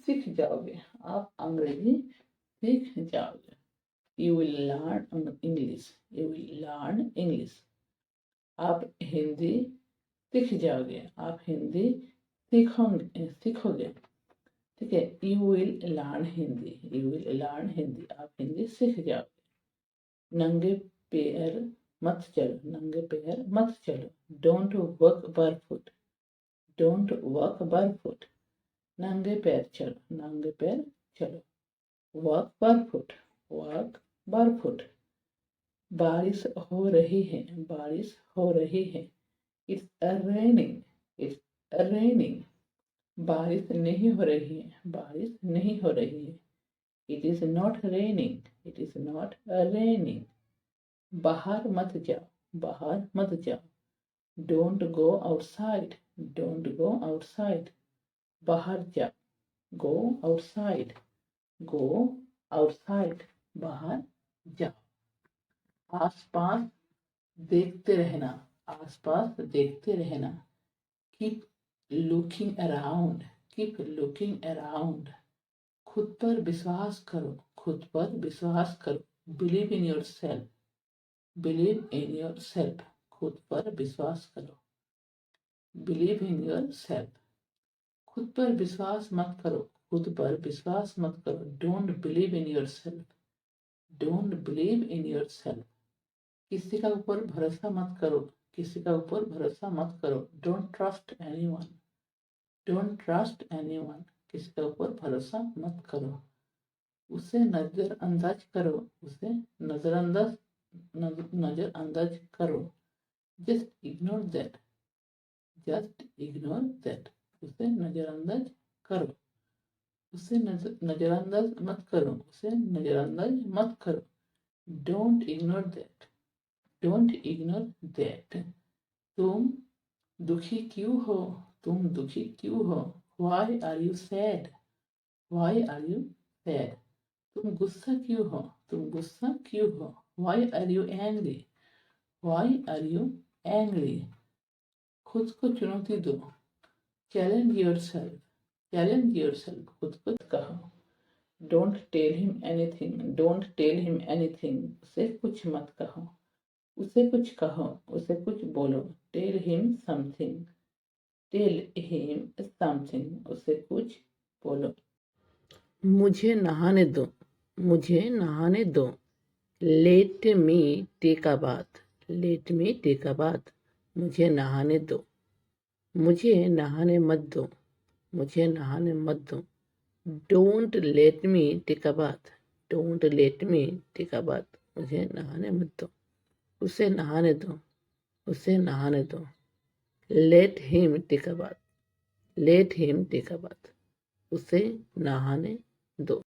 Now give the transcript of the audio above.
सीख जाओगे, आप अंग्रेजी सीख जाओगे। You will learn English, you will learn English. आप हिंदी सीख जाओगे, आप हिंदी सीखोगे। ठीक है, you will learn Hindi, you will learn Hindi, आप हिंदी सीख जाओगे। नंगे पैर मत चलो, नंगे पैर मत चलो। Don't walk barefoot, don't walk barefoot. नंगे पैर चलो, नंगे पैर चलो। Walk barefoot, walk barefoot. बारिश हो रही है, बारिश हो रही है। It's raining, it's raining. बारिश नहीं हो रही है, बारिश नहीं हो रही है। It is not raining, it is not raining. बाहर मत जाओ, बाहर मत जाओ। Don't go outside, don't go outside. बाहर जाओ, गो आउटसाइड, गो आउटसाइड। बाहर जाओ। आसपास देखते रहना, आसपास देखते रहना। Keep looking around, keep looking around. खुद पर विश्वास करो, खुद पर विश्वास करो। Believe in your self, believe in your self. खुद पर विश्वास करो, बिलीव इन योर सेल्फ। खुद पर विश्वास मत करो, खुद पर विश्वास मत करो। Don't believe in your self, don't believe in your self. किसी का ऊपर भरोसा मत करो, किसी का ऊपर भरोसा मत करो। Don't trust anyone, don't trust anyone. किसी के ऊपर भरोसा मत करो। उसे नजरअंदाज करो, उसे नजरअंदाज नजरअंदाज करो। Just ignore that, just ignore that. उसे नजरअंदाज करो, उसे नजरअंदाज मत करो, उसे नजरअंदाज मत करो। Don't ignore that, don't ignore that. तुम दुखी क्यों हो, तुम दुखी क्यों हो। Why are you sad, Why are you sad? तुम गुस्सा क्यों हो, तुम गुस्सा क्यों हो। Why are you angry, Why are you angry? खुद को चुनौती दो। Challenge yourself, challenge yourself। खुद को कहो। Don't tell him anything, don't tell him anything। उसे कुछ मत कहो, उसे कुछ कहो, उसे कुछ बोलो। Tell him something, tell him something। उसे कुछ बोलो। मुझे नहाने दो, मुझे नहाने दो। Let me take a bath, let me take a bath. मुझे नहाने दो, मुझे नहाने मत दो, मुझे नहाने मत दो। Don't let me take a bath, don't let me take a bath. मुझे नहाने मत दो, उसे नहाने दो, उसे नहाने दो। Let him take a bath, let him take a bath. उसे नहाने दो।